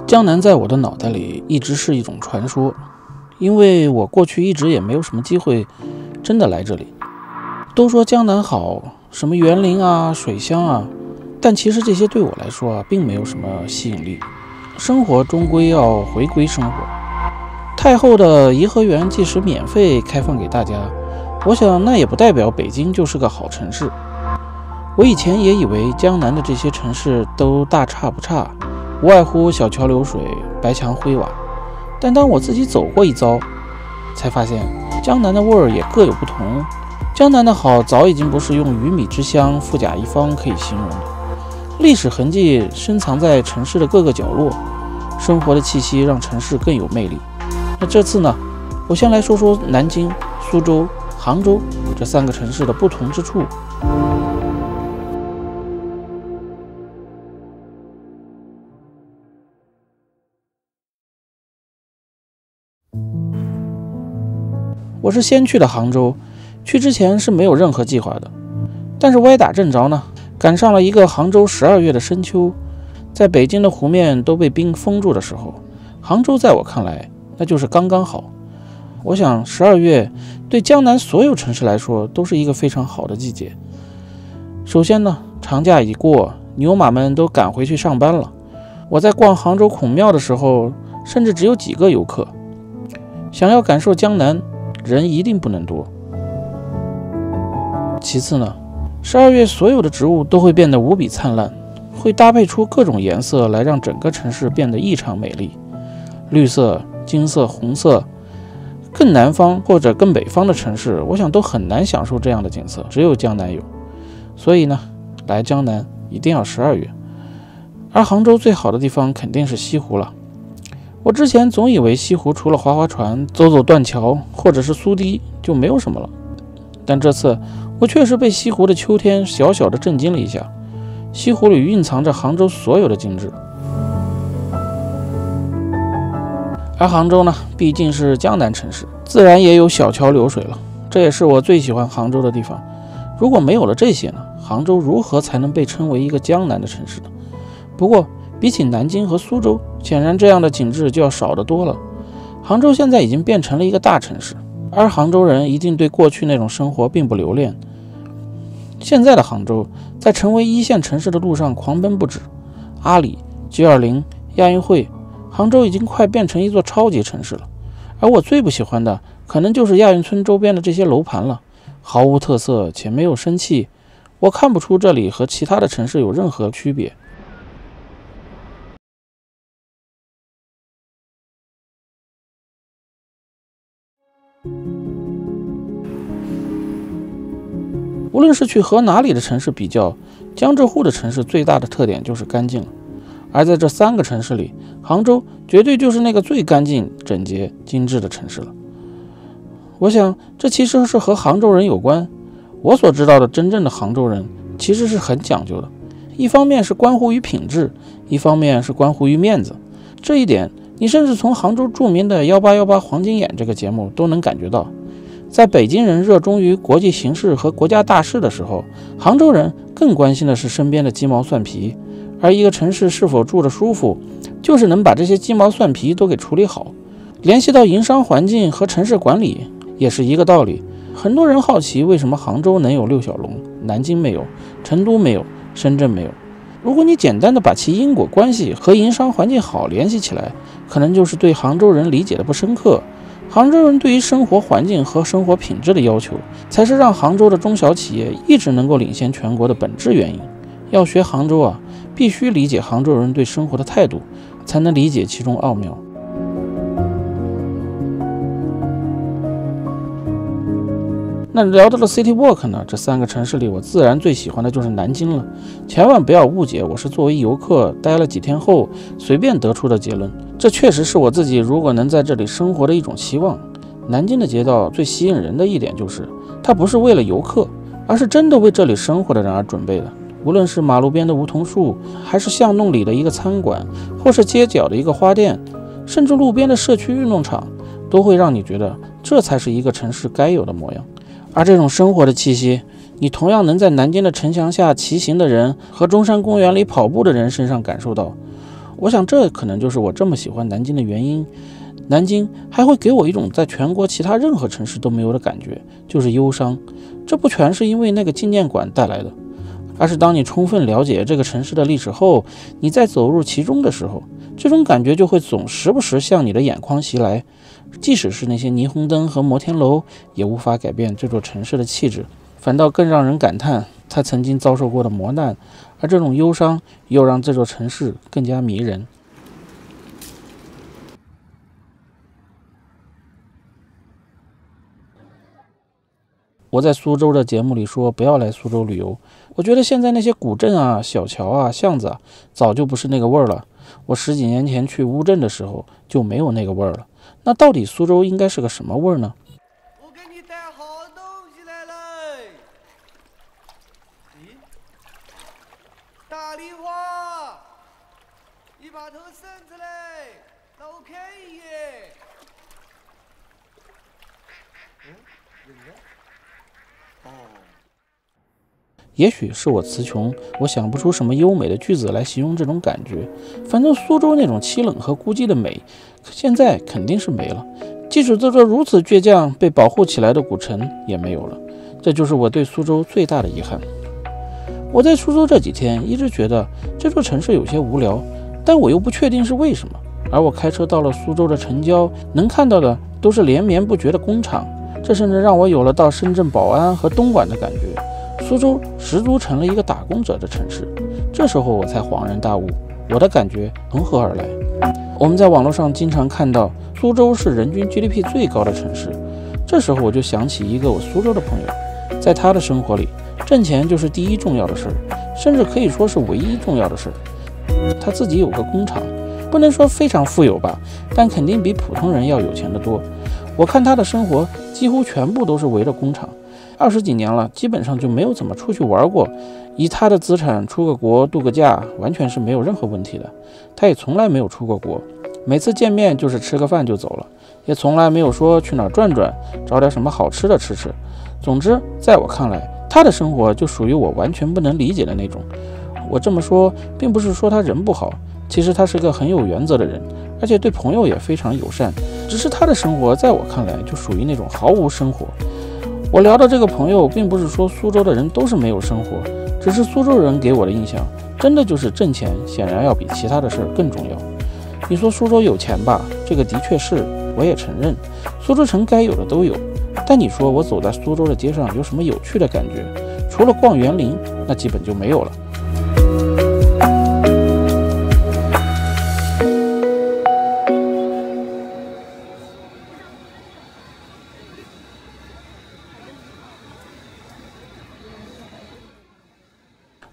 江南在我的脑袋里一直是一种传说，因为我过去一直也没有什么机会真的来这里。都说江南好，什么园林啊、水乡啊，但其实这些对我来说并没有什么吸引力。生活终归要回归生活。太后的颐和园即使免费开放给大家，我想那也不代表北京就是个好城市。我以前也以为江南的这些城市都大差不差，无外乎小桥流水、白墙灰瓦，但当我自己走过一遭，才发现江南的味儿也各有不同。江南的好早已经不是用鱼米之乡、富甲一方可以形容的，历史痕迹深藏在城市的各个角落，生活的气息让城市更有魅力。那这次呢，我先来说说南京、苏州、杭州这3个城市的不同之处。我是先去的杭州，去之前是没有任何计划的，但是歪打正着呢，赶上了一个杭州12月的深秋，在北京的湖面都被冰封住的时候，杭州在我看来那就是刚刚好。我想12月对江南所有城市来说都是一个非常好的季节。首先呢，长假已过，牛马们都赶回去上班了。我在逛杭州孔庙的时候，甚至只有几个游客。想要感受江南，人一定不能多。其次呢，12月所有的植物都会变得无比灿烂，会搭配出各种颜色来让整个城市变得异常美丽。绿色、金色、红色，更南方或者更北方的城市，我想都很难享受这样的景色，只有江南有。所以呢，来江南一定要12月。而杭州最好的地方肯定是西湖了。我之前总以为西湖除了划划船、走走断桥或者是苏堤就没有什么了，但这次我确实被西湖的秋天小小的震惊了一下。西湖里蕴藏着杭州所有的精致。而杭州呢，毕竟是江南城市，自然也有小桥流水了，这也是我最喜欢杭州的地方。如果没有了这些呢，杭州如何才能被称为一个江南的城市呢？不过比起南京和苏州，显然这样的景致就要少得多了。杭州现在已经变成了一个大城市，而杭州人一定对过去那种生活并不留恋。现在的杭州在成为1线城市的路上狂奔不止，阿里、G20、亚运会，杭州已经快变成一座超级城市了。而我最不喜欢的可能就是亚运村周边的这些楼盘了，毫无特色且没有生气，我看不出这里和其他的城市有任何区别。无论是去和哪里的城市比较，江浙沪的城市最大的特点就是干净了。而在这3个城市里，杭州绝对就是那个最干净、整洁、精致的城市了。我想这其实是和杭州人有关。我所知道的真正的杭州人其实是很讲究的，一方面是关乎于品质，一方面是关乎于面子。这一点你甚至从杭州著名的1818黄金眼这个节目都能感觉到。在北京人热衷于国际形势和国家大事的时候，杭州人更关心的是身边的鸡毛蒜皮。而一个城市是否住着舒服，就是能把这些鸡毛蒜皮都给处理好。联系到营商环境和城市管理也是一个道理。很多人好奇为什么杭州能有6小龙，南京没有，成都没有，深圳没有。如果你简单的把其因果关系和营商环境好联系起来，可能就是对杭州人理解的不深刻。杭州人对于生活环境和生活品质的要求，才是让杭州的中小企业一直能够领先全国的本质原因。要学杭州啊，必须理解杭州人对生活的态度，才能理解其中奥妙。那聊到了 City Walk 呢，这3个城市里，我自然最喜欢的就是南京了。千万不要误解，我是作为游客待了几天后随便得出的结论，这确实是我自己如果能在这里生活的一种期望。南京的街道最吸引人的一点就是，它不是为了游客，而是真的为这里生活的人而准备的。无论是马路边的梧桐树，还是巷弄里的一个餐馆，或是街角的一个花店，甚至路边的社区运动场，都会让你觉得这才是一个城市该有的模样。而这种生活的气息，你同样能在南京的城墙下骑行的人和中山公园里跑步的人身上感受到。我想这可能就是我这么喜欢南京的原因。南京还会给我一种在全国其他任何城市都没有的感觉，就是忧伤。这不全是因为那个纪念馆带来的，而是当你充分了解这个城市的历史后，你再走入其中的时候，这种感觉就会总时不时向你的眼眶袭来。即使是那些霓虹灯和摩天楼，也无法改变这座城市的气质，反倒更让人感叹它曾经遭受过的磨难，而这种忧伤又让这座城市更加迷人。我在苏州的节目里说不要来苏州旅游，我觉得现在那些古镇啊、小桥啊、巷子啊，早就不是那个味儿了。我10几年前去乌镇的时候就没有那个味儿了。那到底苏州应该是个什么味儿呢？我给你带好东西来了。咦，大梨花，一把头绳子嘞，那我看一眼。人呢？哦。也许是我词穷，我想不出什么优美的句子来形容这种感觉。反正苏州那种凄冷和孤寂的美，现在肯定是没了。即使这座如此倔强被保护起来的古城也没有了，这就是我对苏州最大的遗憾。我在苏州这几天一直觉得这座城市有些无聊，但我又不确定是为什么。而我开车到了苏州的城郊，能看到的都是连绵不绝的工厂，这甚至让我有了到深圳宝安和东莞的感觉。苏州十足成了一个打工者的城市。这时候我才恍然大悟，我的感觉从何而来？我们在网络上经常看到苏州是人均 GDP 最高的城市，这时候我就想起一个我苏州的朋友，在他的生活里，挣钱就是第一重要的事儿，甚至可以说是唯一重要的事儿。他自己有个工厂，不能说非常富有吧，但肯定比普通人要有钱得多。我看他的生活几乎全部都是围着工厂，20几年了，基本上就没有怎么出去玩过。以他的资产出个国度个假，完全是没有任何问题的。他也从来没有出过国，每次见面就是吃个饭就走了，也从来没有说去哪儿转转，找点什么好吃的吃吃。总之，在我看来，他的生活就属于我完全不能理解的那种。我这么说，并不是说他人不好，其实他是个很有原则的人，而且对朋友也非常友善。只是他的生活在我看来就属于那种毫无生活。我聊的这个朋友，并不是说苏州的人都是没有生活，只是苏州人给我的印象，真的就是挣钱显然要比其他的事儿更重要。你说苏州有钱吧，这个的确是，我也承认，苏州城该有的都有。但你说我走在苏州的街上有什么有趣的感觉？除了逛园林，那基本就没有了。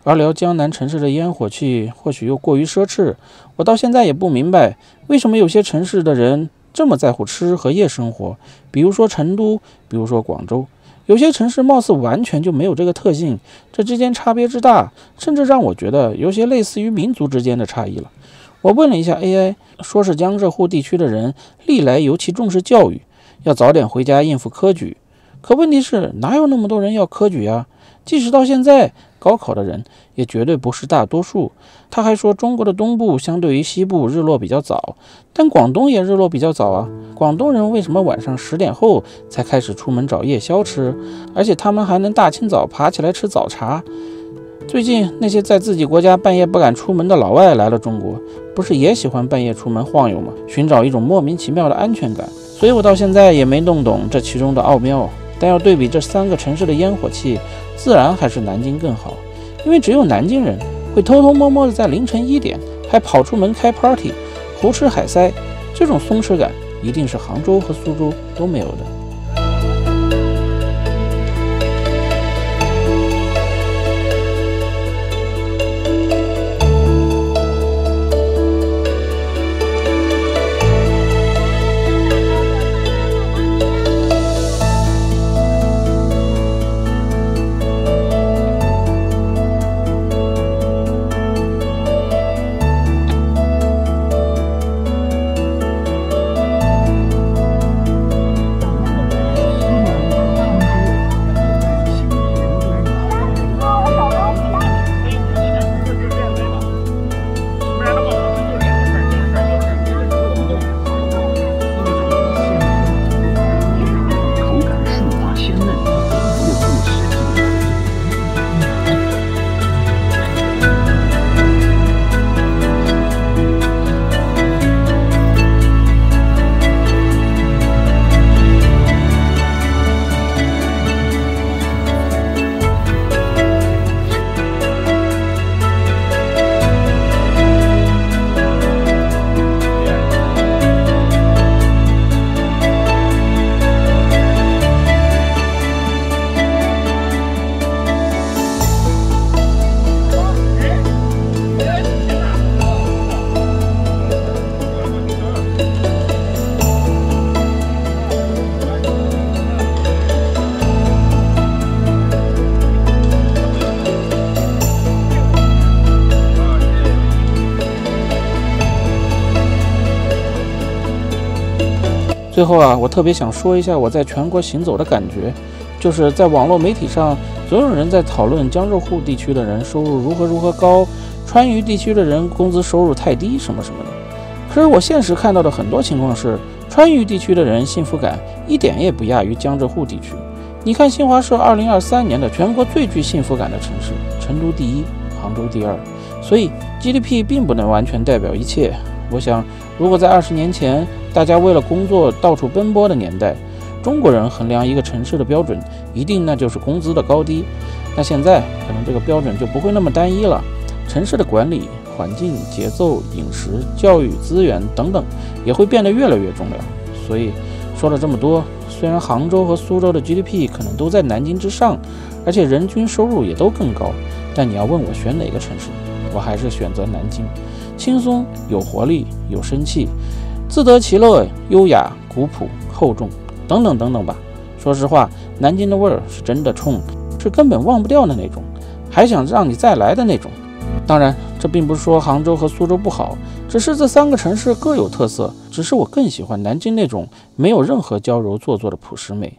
而聊江南城市的烟火气，或许又过于奢侈。我到现在也不明白，为什么有些城市的人这么在乎吃和夜生活。比如说成都，比如说广州，有些城市貌似完全就没有这个特性。这之间差别之大，甚至让我觉得有些类似于民族之间的差异了。我问了一下 AI， 说是江浙沪地区的人历来尤其重视教育，要早点回家应付科举。可问题是，哪有那么多人要科举啊？即使到现在，高考的人也绝对不是大多数。他还说，中国的东部相对于西部日落比较早，但广东也日落比较早啊。广东人为什么晚上10点后才开始出门找夜宵吃？而且他们还能大清早爬起来吃早茶。最近那些在自己国家半夜不敢出门的老外来了中国，不是也喜欢半夜出门晃悠吗？寻找一种莫名其妙的安全感。所以我到现在也没弄懂这其中的奥妙。但要对比这3个城市的烟火气，自然还是南京更好，因为只有南京人会偷偷摸摸的在凌晨1点还跑出门开 party， 胡吃海塞，这种松弛感一定是杭州和苏州都没有的。最后啊，我特别想说一下我在全国行走的感觉，就是在网络媒体上，总有人在讨论江浙沪地区的人收入如何高，川渝地区的人工资收入太低什么什么的。可是我现实看到的很多情况是，川渝地区的人幸福感一点也不亚于江浙沪地区。你看新华社2023年的全国最具幸福感的城市，成都第一，杭州第二。所以 GDP 并不能完全代表一切。我想，如果在20年前，大家为了工作到处奔波的年代，中国人衡量一个城市的标准，一定那就是工资的高低。那现在可能这个标准就不会那么单一了，城市的管理、环境、节奏、饮食、教育、资源等等，也会变得越来越重要。所以说了这么多，虽然杭州和苏州的 GDP 可能都在南京之上，而且人均收入也都更高，但你要问我选哪个城市，我还是选择南京。轻松、有活力、有生气，自得其乐，优雅、古朴、厚重，等等等等吧。说实话，南京的味儿是真的冲，是根本忘不掉的那种，还想让你再来的那种。当然，这并不是说杭州和苏州不好，只是这3个城市各有特色，只是我更喜欢南京那种没有任何娇柔做作的朴实美。